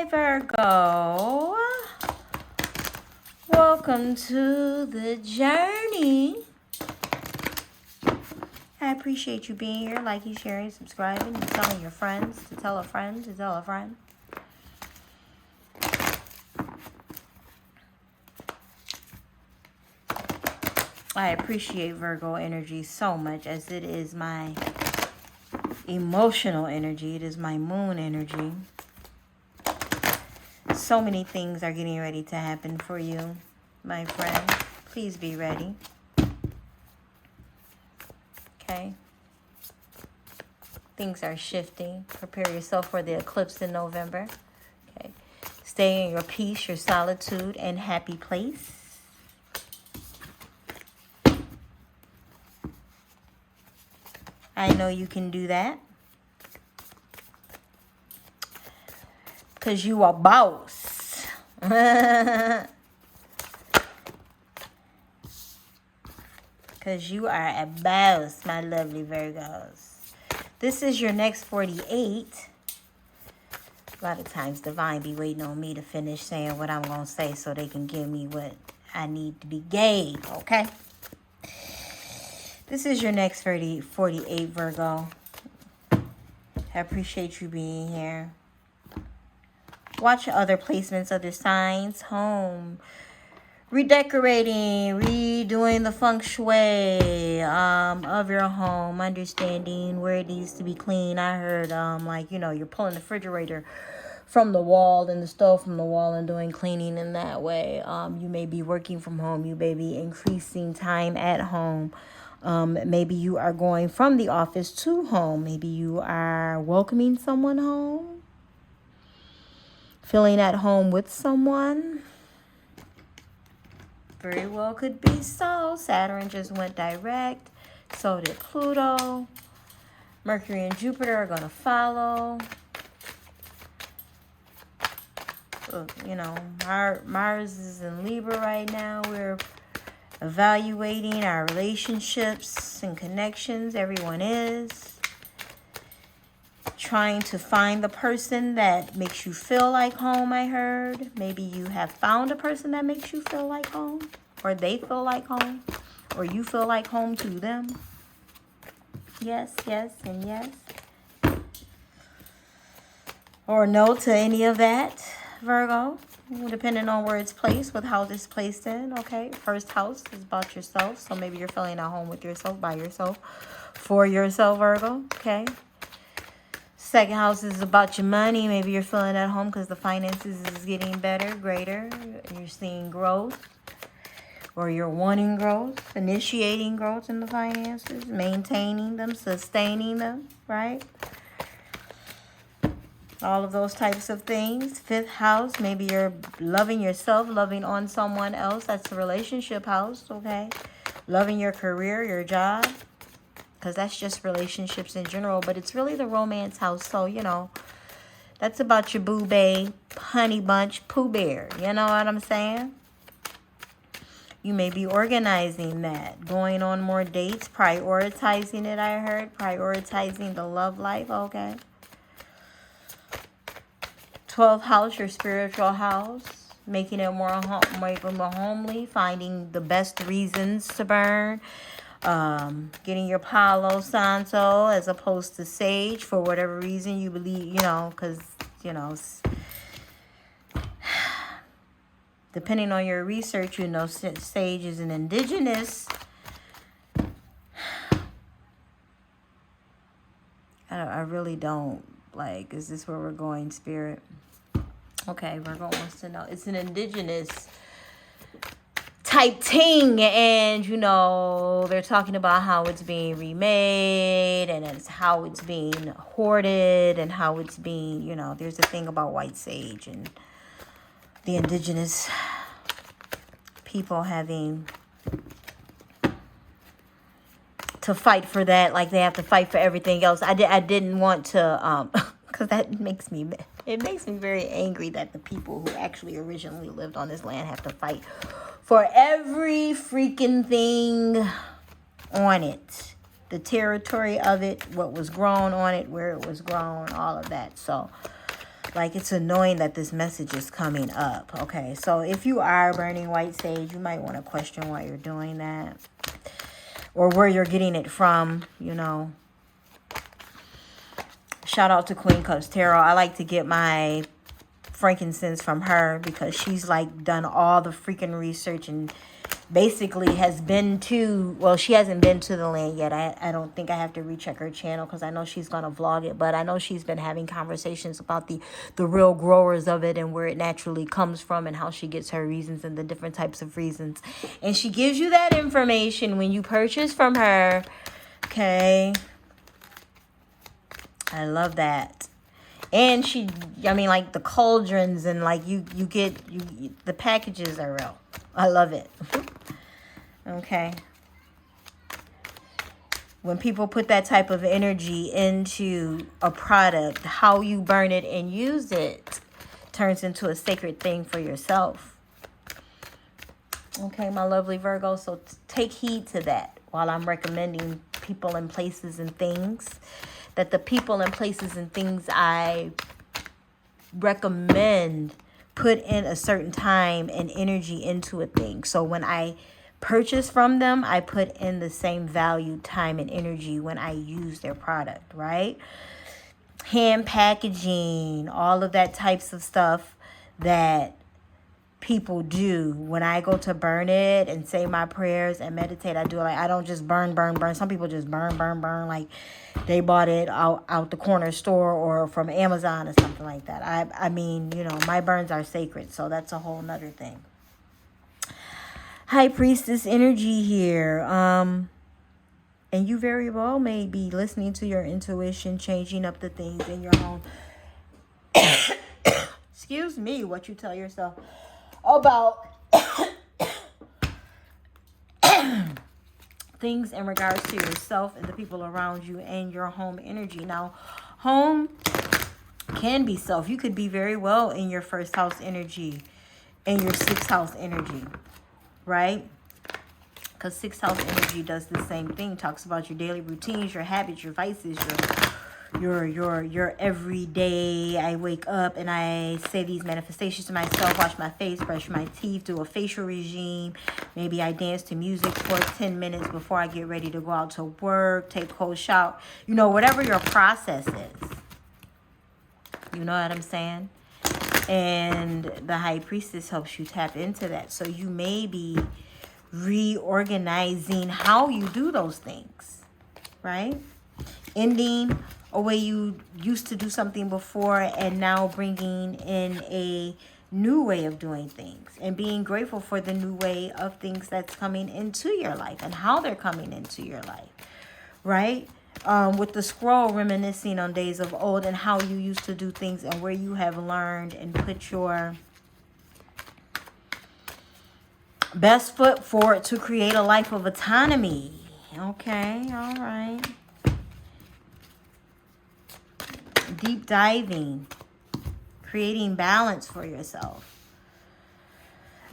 Virgo. Welcome to the journey. I appreciate you being here, liking, sharing, subscribing, and telling your friends to tell a friend to tell a friend. I appreciate Virgo energy so much, as it is my emotional energy. It is my moon energy. So many things are getting ready to happen for you, my friend. Please be ready. Okay? Things are shifting. Prepare yourself for the eclipse in November. Okay? Stay in your peace, your solitude, and happy place. I know you can do that. Because you are boss. Because you are a boss, my lovely Virgos. This is your next 48. A lot of times Divine be waiting on me to finish saying what I'm going to say so they can give me what I need to be gave, okay? This is your next 48 Virgo. I appreciate you being here. Watch other placements, other signs. Home. Redecorating. Redoing the feng shui of your home. Understanding where it needs to be clean. I heard you're pulling the refrigerator from the wall and the stove from the wall and doing cleaning in that way. You may be working from home. You may be increasing time at home. Maybe you are going from the office to home. Maybe you are welcoming someone home. Feeling at home with someone. Very well could be so. Saturn just went direct. So did Pluto. Mercury and Jupiter are going to follow. Mars is in Libra right now. We're evaluating our relationships and connections. Everyone is. Trying to find the person that makes you feel like home, I heard. Maybe you have found a person that makes you feel like home. Or they feel like home. Or you feel like home to them. Yes, yes, and yes. Or no to any of that, Virgo. Depending on where it's placed, with how it's placed in, okay? First house is about yourself. So maybe you're feeling at home with yourself, by yourself, for yourself, Virgo, okay? Second house is about your money. Maybe you're feeling at home because the finances is getting better, greater. You're seeing growth. Or you're wanting growth. Initiating growth in the finances. Maintaining them. Sustaining them. Right? All of those types of things. Fifth house. Maybe you're loving yourself. Loving on someone else. That's the relationship house. Okay? Loving your career. Your job. Because that's just relationships in general. But it's really the romance house. So, that's about your boo babe, honey bunch, Pooh Bear. You know what I'm saying? You may be organizing that. Going on more dates. Prioritizing it, I heard. Prioritizing the love life. Okay. 12th house, your spiritual house. Making it more homely. Finding the best reasons to burn. Getting your Palo Santo as opposed to sage for whatever reason you believe, because, depending on your research, sage is an indigenous. I really don't, is this where we're going, Spirit? Okay, Virgo wants to know. It's an indigenous type thing, and they're talking about how it's being remade, and it's how it's being hoarded, and how it's being, there's a thing about white sage and the indigenous people having to fight for that, like they have to fight for everything else. I didn't want to because that makes me very angry that the people who actually originally lived on this land have to fight for every freaking thing on it. The territory of it, what was grown on it, where it was grown, all of that. So Like, it's annoying that this message is coming up. Okay, so if you are burning white sage, you might want to question why you're doing that. Or where you're getting it from, you know. Shout out to Queen Cups Tarot. I like to get my frankincense from her because she's like done all the freaking research and basically has been to, well, she hasn't been to the land yet. I don't think I have to recheck her channel because I know she's going to vlog it, but I know she's been having conversations about the real growers of it and where it naturally comes from and how she gets her reasons and the different types of reasons. And she gives you that information when you purchase from her. Okay. I love that. And she, I mean, like the cauldrons and like you get, the packages are real. I love it. Okay. When people put that type of energy into a product, how you burn it and use it turns into a sacred thing for yourself. Okay, my lovely Virgo. So take heed to that while I'm recommending people and places and things. That the people and places and things I recommend put in a certain time and energy into a thing. So when I purchase from them, I put in the same value, time, and energy when I use their product, right? Hand packaging, all of that types of stuff that people do. When I go to burn it and say my prayers and meditate, I do it like, I don't just burn. Some people just burn like they bought it out the corner store or from Amazon or something like that. I mean, you know, my burns are sacred, so that's a whole nother thing. High Priestess energy here. And you very well may be listening to your intuition, changing up the things in your home. Excuse me, what you tell yourself about things in regards to yourself and the people around you and your home energy. Now, home can be self. You could be very well in your first house energy and your sixth house energy, right? Because sixth house energy does the same thing. Talks about your daily routines, your habits, your vices, your everyday. I wake up and I say these manifestations to myself, wash my face, brush my teeth, do a facial regime. Maybe I dance to music for 10 minutes before I get ready to go out to work, take a cold shower. You know, whatever your process is. You know what I'm saying? And the High Priestess helps you tap into that. So you may be reorganizing how you do those things, right? Ending a way you used to do something before and now bringing in a new way of doing things and being grateful for the new way of things that's coming into your life and how they're coming into your life, right? With the scroll, reminiscing on days of old and how you used to do things and where you have learned and put your best foot forward to create a life of autonomy. Okay, all right. Deep diving, creating balance for yourself.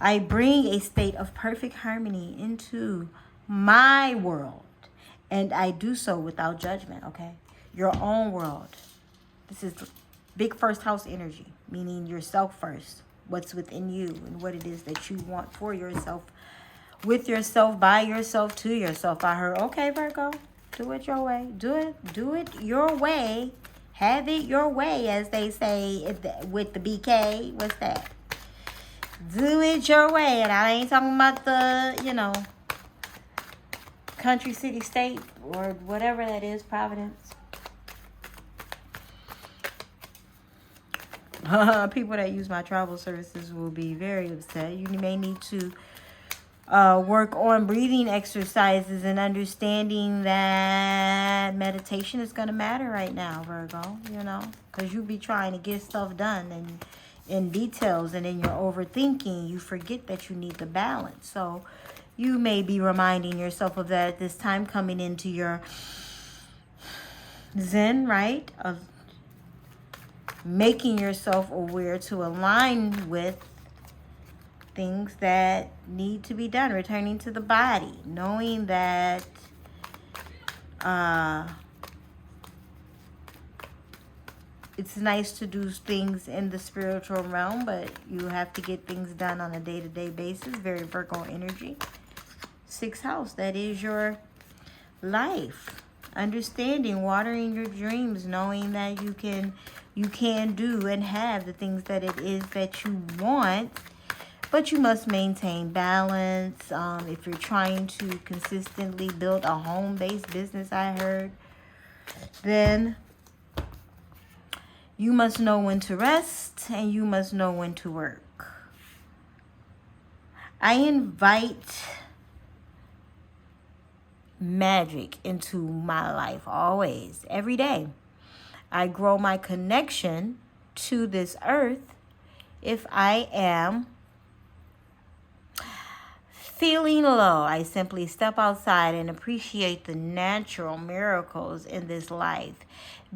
I bring a state of perfect harmony into my world, and I do so without judgment, okay? Your own world. This is big first house energy, meaning yourself first, what's within you and what it is that you want for yourself, with yourself, by yourself, to yourself. I heard, okay, Virgo, do it your way. Do it your way. Have it your way, as they say with the BK. What's that? Do it your way. And I ain't talking about the, you know, country, city, state, or whatever that is, Providence. People that use my travel services will be very upset. You may need to work on breathing exercises and understanding that meditation is going to matter right now, Virgo, you know, because you be trying to get stuff done and in details, and in your overthinking, you forget that you need the balance. So you may be reminding yourself of that at this time, coming into your Zen, right? Of making yourself aware to align with things that need to be done, returning to the body, knowing that It's nice to do things in the spiritual realm, but you have to get things done on a day-to-day basis. Very Virgo energy. 6th house, that is your life. Understanding, watering your dreams, knowing that you can do and have the things that it is that you want, but you must maintain balance. If you're trying to consistently build a home-based business, I heard, then you must know when to rest and you must know when to work. I invite magic into my life always, every day. I grow my connection to this earth if I am feeling low. I simply step outside and appreciate the natural miracles in this life.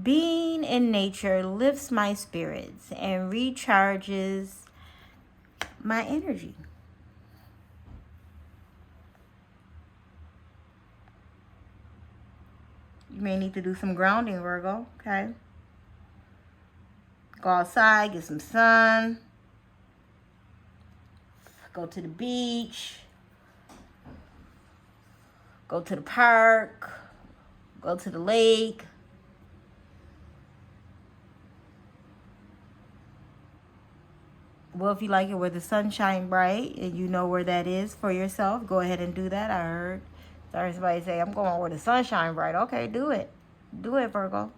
Being in nature lifts my spirits and recharges my energy. You may need to do some grounding, Virgo, okay? Go outside, get some sun. Go to the beach. Go to the park. Go to the lake. Well, if you like it where the sun shine bright and you know where that is for yourself, go ahead and do that. I heard somebody say, I'm going where the sun shine bright. Okay, do it. Do it, Virgo.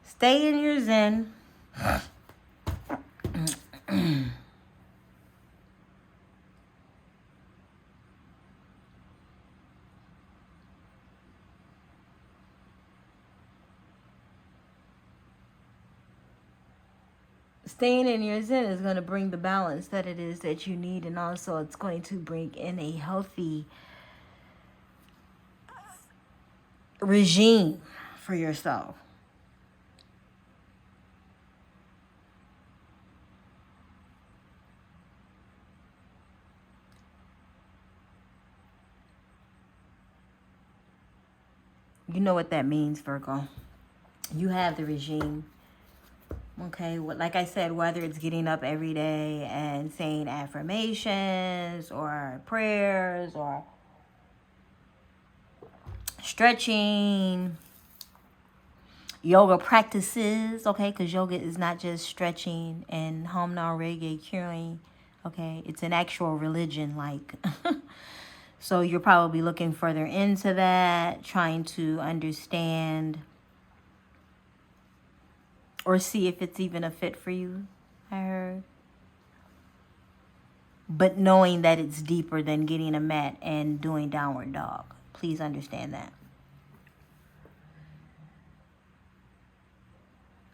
Stay in your zen. Staying in your zen is going to bring the balance that it is that you need, and also it's going to bring in a healthy regime for yourself. You know what that means, Virgo. You have the regime. Okay, like I said, whether it's getting up every day and saying affirmations or prayers or stretching, yoga practices, okay, because yoga is not just stretching and home now reggae curing, okay, it's an actual religion, like, so you're probably looking further into that, trying to understand or see if it's even a fit for you, I heard. But knowing that it's deeper than getting a mat and doing downward dog. Please understand that.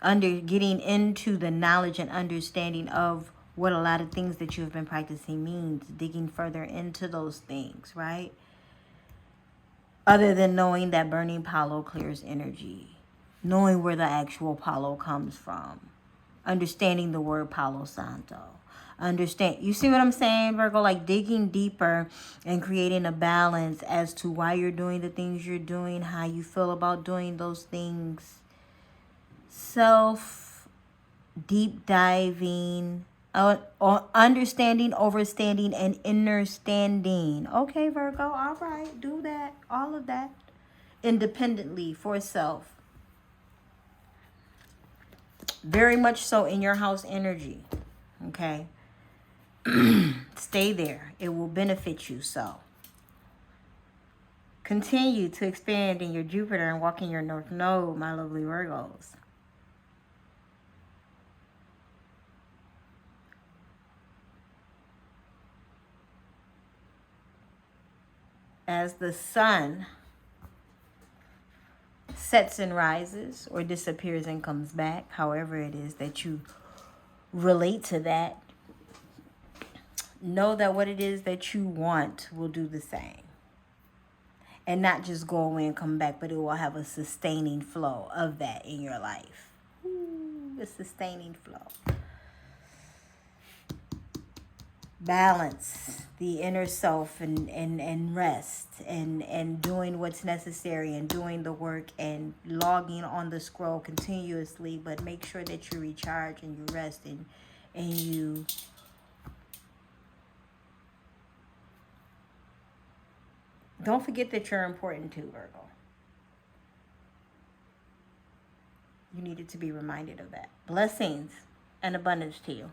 Getting into the knowledge and understanding of what a lot of things that you have been practicing means. Digging further into those things, right? Other than knowing that burning Palo clears energy. Knowing where the actual Palo comes from. Understanding the word Palo Santo. You see what I'm saying, Virgo? Like digging deeper and creating a balance as to why you're doing the things you're doing, how you feel about doing those things. Self deep diving, understanding, overstanding, and understanding. Okay, Virgo, all right, do that, all of that independently for self. Very much so in your house energy, okay? Stay there. It will benefit you. So continue to expand in your Jupiter and walk in your North Node, my lovely Virgos. As the sun sets and rises or disappears and comes back, however it is that you relate to that, know that what it is that you want will do the same. And not just go away and come back, but it will have a sustaining flow of that in your life. Ooh, a sustaining flow. balance the inner self and rest and doing what's necessary and doing the work and logging on the scroll continuously, but make sure that you recharge and you rest and you don't forget that you're important too, Virgo. You needed to be reminded of that. Blessings and abundance to you.